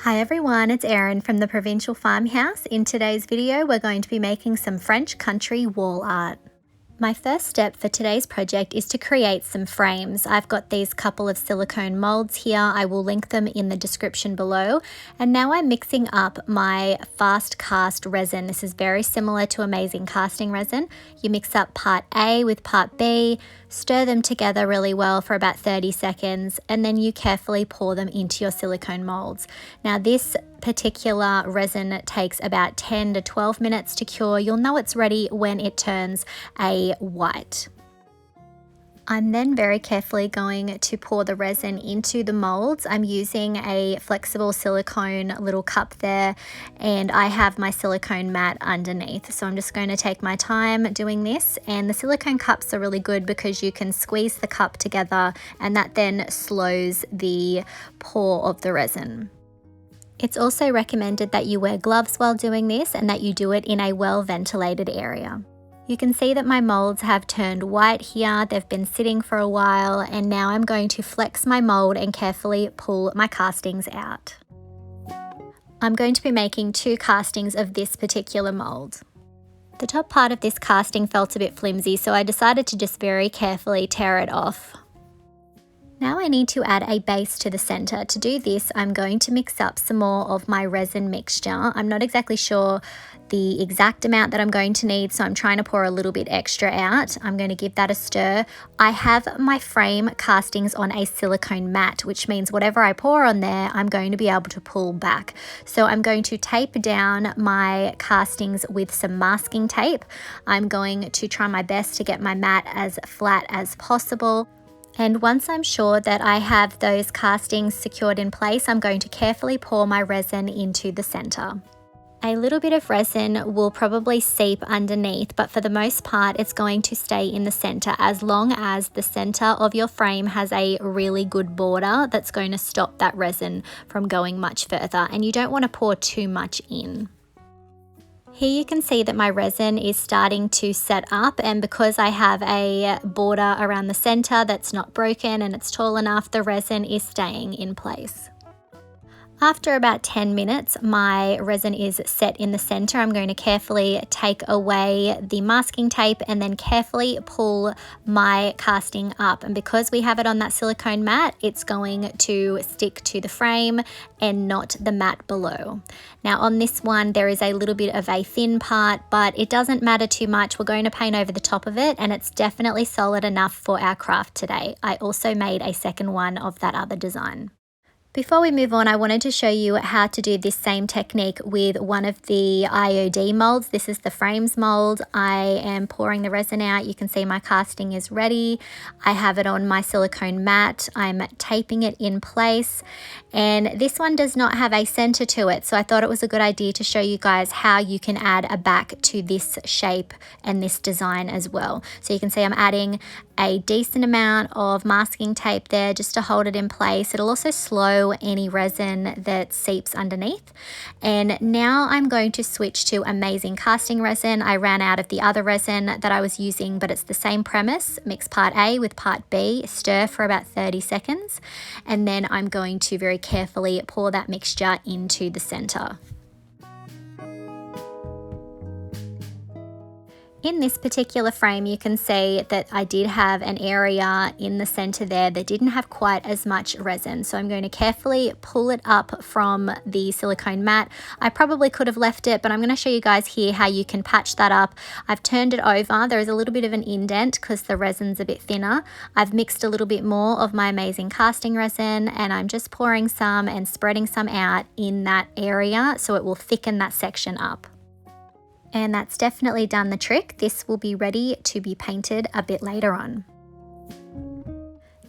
Hi everyone, it's Erin from the Provincial Farmhouse. In today's video, we're going to be making some French country wall art. My first step for today's project is to create some frames. I've got these couple of silicone molds here. I will link them in the description below. And now I'm mixing up my fast cast resin. This is very similar to amazing casting resin. You mix up part A with part B, stir them together really well for about 30 seconds, and then you carefully pour them into your silicone molds. Now this particular resin takes about 10 to 12 minutes to cure. You'll know it's ready when it turns a white. I'm then very carefully going to pour the resin into the molds. I'm using a flexible silicone little cup there, and I have my silicone mat underneath. So I'm just going to take my time doing this, and the silicone cups are really good because you can squeeze the cup together and that then slows the pour of the resin. It's also recommended that you wear gloves while doing this and that you do it in a well-ventilated area. You can see that my molds have turned white here. They've been sitting for a while, and now I'm going to flex my mold and carefully pull my castings out. I'm going to be making 2 castings of this particular mold. The top part of this casting felt a bit flimsy, so I decided to just very carefully tear it off. Now I need to add a base to the center. To do this, I'm going to mix up some more of my resin mixture. I'm not exactly sure the exact amount that I'm going to need, so I'm trying to pour a little bit extra out. I'm going to give that a stir. I have my frame castings on a silicone mat, which means whatever I pour on there, I'm going to be able to pull back. So I'm going to tape down my castings with some masking tape. I'm going to try my best to get my mat as flat as possible. And once I'm sure that I have those castings secured in place, I'm going to carefully pour my resin into the center. A little bit of resin will probably seep underneath, but for the most part, it's going to stay in the center as long as the center of your frame has a really good border that's going to stop that resin from going much further. And you don't want to pour too much in. Here you can see that my resin is starting to set up, and because I have a border around the center that's not broken and it's tall enough, the resin is staying in place. After about 10 minutes, my resin is set in the center. I'm going to carefully take away the masking tape and then carefully pull my casting up. And because we have it on that silicone mat, it's going to stick to the frame and not the mat below. Now on this one, there is a little bit of a thin part, but it doesn't matter too much. We're going to paint over the top of it, and it's definitely solid enough for our craft today. I also made a second one of that other design. Before we move on, I wanted to show you how to do this same technique with one of the IOD molds. This is the frames mold. I am pouring the resin out. You can see my casting is ready. I have it on my silicone mat. I'm taping it in place. And this one does not have a center to it, so I thought it was a good idea to show you guys how you can add a back to this shape and this design as well. So you can see I'm adding a decent amount of masking tape there just to hold it in place. It'll also slow any resin that seeps underneath. And now I'm going to switch to amazing casting resin. I ran out of the other resin that I was using, but it's the same premise. Mix part A with part B, stir for about 30 seconds, and then I'm going to very carefully pour that mixture into the center. In this particular frame, you can see that I did have an area in the center there that didn't have quite as much resin. So I'm going to carefully pull it up from the silicone mat. I probably could have left it, but I'm going to show you guys here how you can patch that up. I've turned it over. There is a little bit of an indent because the resin's a bit thinner. I've mixed a little bit more of my amazing casting resin, and I'm just pouring some and spreading some out in that area so it will thicken that section up. And that's definitely done the trick. This will be ready to be painted a bit later on.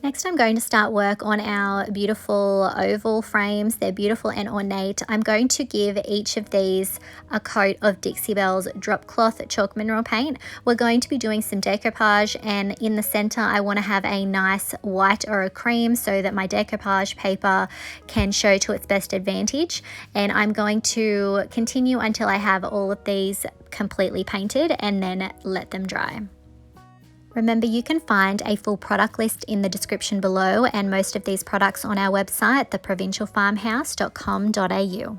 Next, I'm going to start work on our beautiful oval frames. They're beautiful and ornate. I'm going to give each of these a coat of Dixie Belle's Drop Cloth Chalk Mineral Paint. We're going to be doing some decoupage, and in the center, I want to have a nice white or a cream so that my decoupage paper can show to its best advantage. And I'm going to continue until I have all of these completely painted and then let them dry. Remember, you can find a full product list in the description below and most of these products on our website, theprovincialfarmhouse.com.au.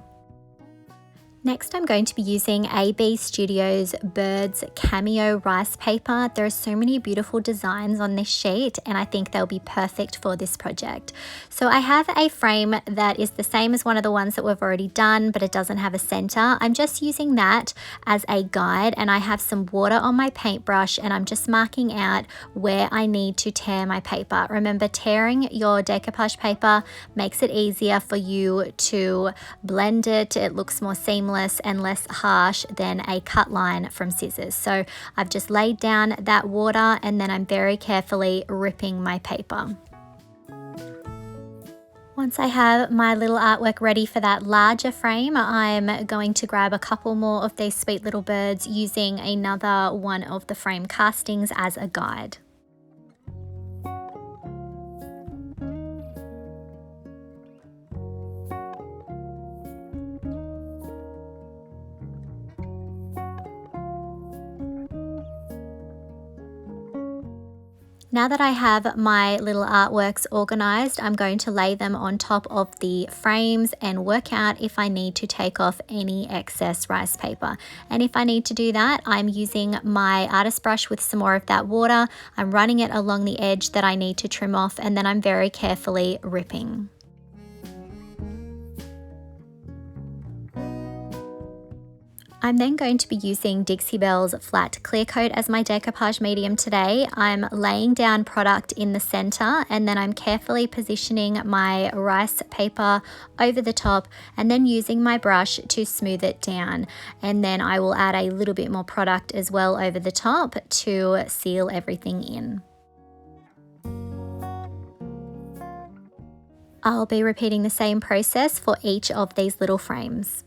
Next, I'm going to be using AB Studios Birds Cameo rice paper. There are so many beautiful designs on this sheet and I think they'll be perfect for this project. So I have a frame that is the same as one of the ones that we've already done, but it doesn't have a center. I'm just using that as a guide, and I have some water on my paintbrush and I'm just marking out where I need to tear my paper. Remember, tearing your decoupage paper makes it easier for you to blend it. It looks more seamless and less harsh than a cut line from scissors. So I've just laid down that water and then I'm very carefully ripping my paper. Once I have my little artwork ready for that larger frame, I'm going to grab a couple more of these sweet little birds using another one of the frame castings as a guide. Now that I have my little artworks organized, I'm going to lay them on top of the frames and work out if I need to take off any excess rice paper. And if I need to do that, I'm using my artist brush with some more of that water. I'm running it along the edge that I need to trim off, and then I'm very carefully ripping. I'm then going to be using Dixie Belle's Flat Clear Coat as my decoupage medium today. I'm laying down product in the center and then I'm carefully positioning my rice paper over the top and then using my brush to smooth it down. And then I will add a little bit more product as well over the top to seal everything in. I'll be repeating the same process for each of these little frames.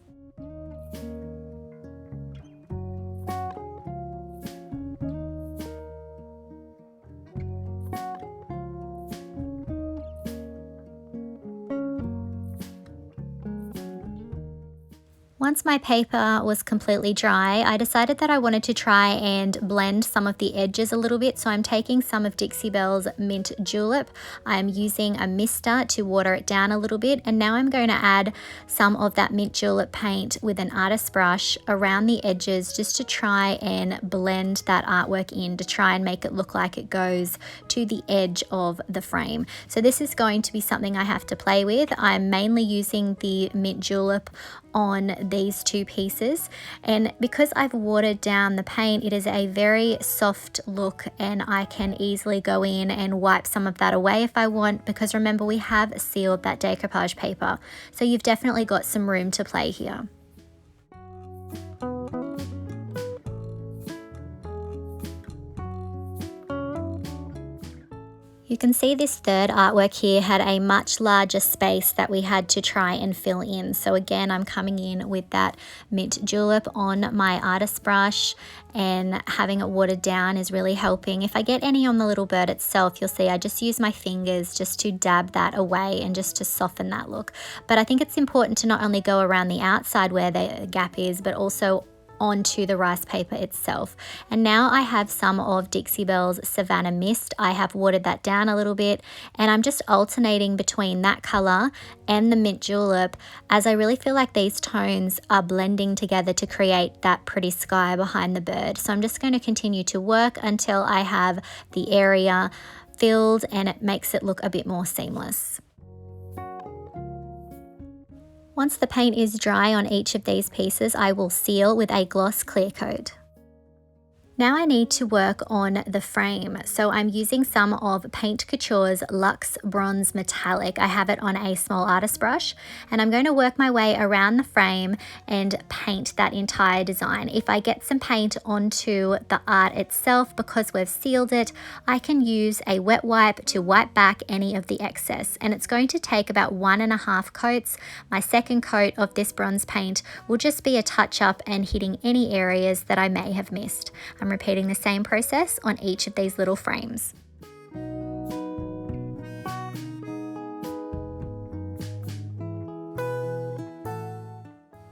Once my paper was completely dry, I decided that I wanted to try and blend some of the edges a little bit. So I'm taking some of Dixie Belle's Mint Julep. I'm using a mister to water it down a little bit. And now I'm going to add some of that Mint Julep paint with an artist brush around the edges just to try and blend that artwork in, to try and make it look like it goes to the edge of the frame. So this is going to be something I have to play with. I'm mainly using the Mint Julep on these two pieces, and because I've watered down the paint, it is a very soft look and I can easily go in and wipe some of that away if I want, because remember, we have sealed that decoupage paper, so you've definitely got some room to play here. You can see this third artwork here had a much larger space that we had to try and fill in. So again, I'm coming in with that Mint Julep on my artist brush, and having it watered down is really helping. If I get any on the little bird itself, you'll see I just use my fingers just to dab that away and just to soften that look. But I think it's important to not only go around the outside where the gap is, but also onto the rice paper itself. And now I have some of Dixie Belle's Savannah Mist. I have watered that down a little bit and I'm just alternating between that color and the Mint Julep, as I really feel like these tones are blending together to create that pretty sky behind the bird. So I'm just going to continue to work until I have the area filled and it makes it look a bit more seamless. Once the paint is dry on each of these pieces, I will seal with a gloss clear coat. Now I need to work on the frame, so I'm using some of Paint Couture's Luxe Bronze Metallic. I have it on a small artist brush and I'm going to work my way around the frame and paint that entire design. If I get some paint onto the art itself, because we've sealed it, I can use a wet wipe to wipe back any of the excess, and it's going to take about 1.5 coats. My second coat of this bronze paint will just be a touch up and hitting any areas that I may have missed. I'm repeating the same process on each of these little frames.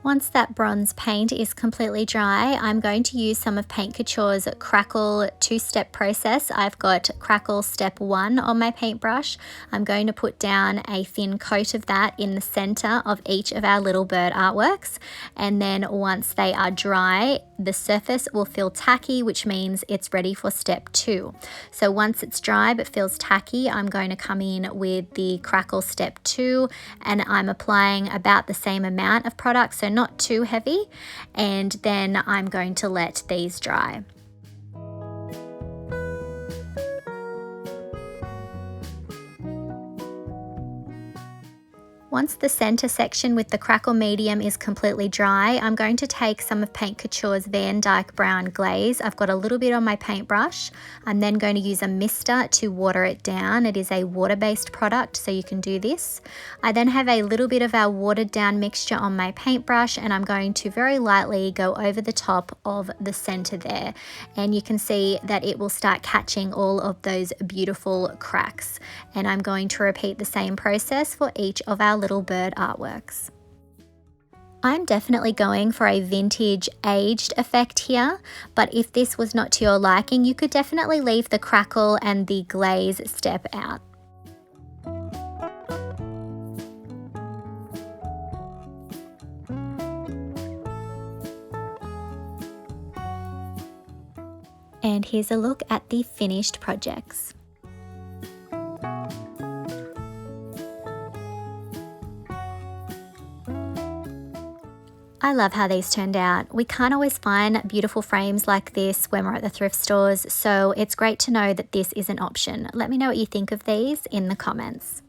Once that bronze paint is completely dry, I'm going to use some of Paint Couture's Crackle two-step process. I've got Crackle step 1 on my paintbrush. I'm going to put down a thin coat of that in the center of each of our little bird artworks. And then once they are dry, the surface will feel tacky, which means it's ready for step 2. So once it's dry but feels tacky, I'm going to come in with the Crackle step 2, and I'm applying about the same amount of product, so not too heavy, and then I'm going to let these dry. Once the center section with the Crackle medium is completely dry, I'm going to take some of Paint Couture's Van Dyke Brown Glaze. I've got a little bit on my paintbrush. I'm then going to use a mister to water it down. It is a water-based product, so you can do this. I then have a little bit of our watered down mixture on my paintbrush, and I'm going to very lightly go over the top of the center there. And you can see that it will start catching all of those beautiful cracks. And I'm going to repeat the same process for each of our little bird artworks. I'm definitely going for a vintage aged effect here, but if this was not to your liking, you could definitely leave the crackle and the glaze step out. And here's a look at the finished projects. I love how these turned out. We can't always find beautiful frames like this when we're at the thrift stores, so it's great to know that this is an option. Let me know what you think of these in the comments.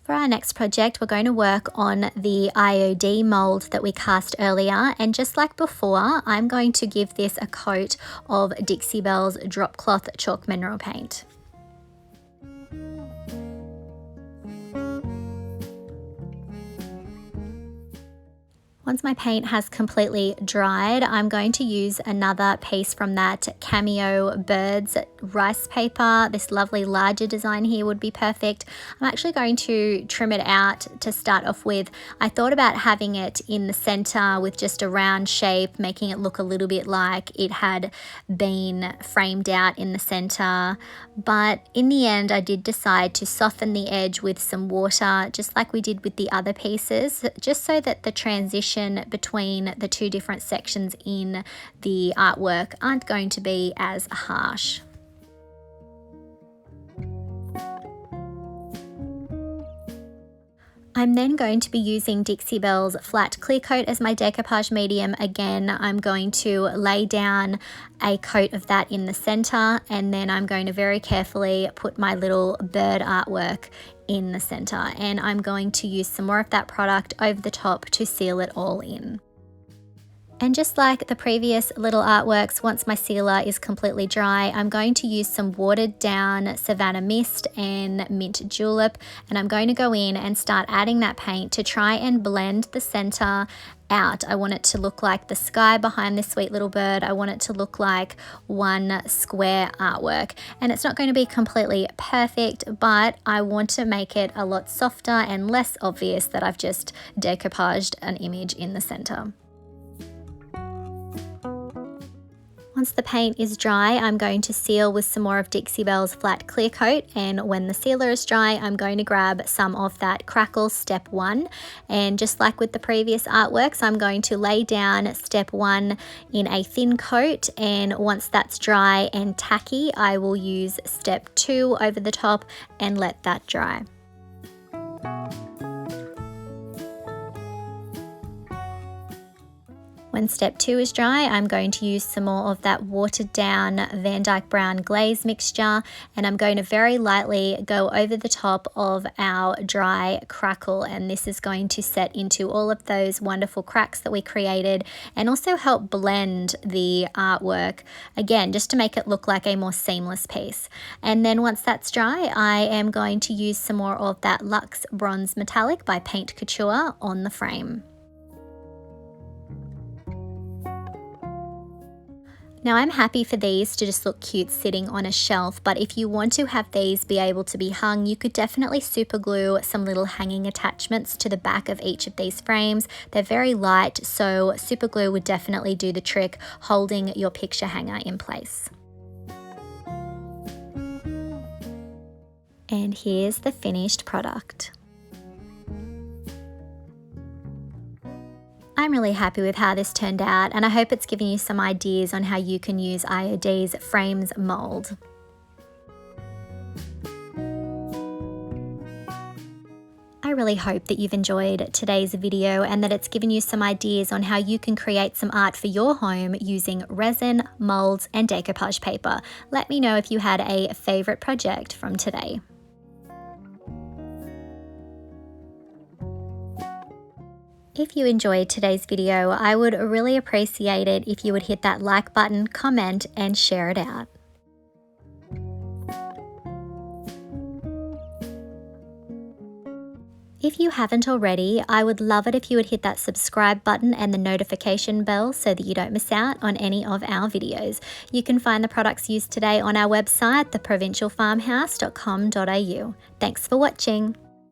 For our next project, we're going to work on the IOD mold that we cast earlier, and just like before, I'm going to give this a coat of Dixie Belle's Drop Cloth Chalk Mineral Paint. Once my paint has completely dried, I'm going to use another piece from that Cameo Birds rice paper. This lovely larger design here would be perfect. I'm actually going to trim it out to start off with. I thought about having it in the center with just a round shape, making it look a little bit like it had been framed out in the center. But in the end, I did decide to soften the edge with some water, just like we did with the other pieces, just so that the transition between the two different sections in the artwork aren't going to be as harsh. I'm then going to be using Dixie Belle's Flat Clear Coat as my decoupage medium. Again, I'm going to lay down a coat of that in the center, and then I'm going to very carefully put my little bird artwork in the center, and I'm going to use some more of that product over the top to seal it all in. And just like the previous little artworks, once my sealer is completely dry, I'm going to use some watered down Savannah Mist and Mint Julep, and I'm going to go in and start adding that paint to try and blend the center out. I want it to look like the sky behind this sweet little bird. I want it to look like one square artwork, and it's not going to be completely perfect, but I want to make it a lot softer and less obvious that I've just decoupaged an image in the center. Once the paint is dry, I'm going to seal with some more of Dixie Belle's Flat Clear Coat, and when the sealer is dry, I'm going to grab some of that Crackle Step 1, and just like with the previous artworks, I'm going to lay down Step 1 in a thin coat, and once that's dry and tacky, I will use Step 2 over the top and let that dry. When step 2 is dry, I'm going to use some more of that watered down Van Dyke Brown glaze mixture, and I'm going to very lightly go over the top of our dry crackle, and this is going to set into all of those wonderful cracks that we created and also help blend the artwork, again, just to make it look like a more seamless piece. And then once that's dry, I am going to use some more of that Luxe Bronze Metallic by Paint Couture on the frame. Now I'm happy for these to just look cute sitting on a shelf, but if you want to have these be able to be hung, you could definitely super glue some little hanging attachments to the back of each of these frames. They're very light, so super glue would definitely do the trick holding your picture hanger in place. And here's the finished product. I'm really happy with how this turned out, and I hope it's given you some ideas on how you can use IOD's frames mold. I really hope that you've enjoyed today's video and that it's given you some ideas on how you can create some art for your home using resin, molds, and decoupage paper. Let me know if you had a favorite project from today. If you enjoyed today's video, I would really appreciate it if you would hit that like button, comment, and share it out. If you haven't already, I would love it if you would hit that subscribe button and the notification bell so that you don't miss out on any of our videos. You can find the products used today on our website, theprovincialfarmhouse.com.au. Thanks for watching.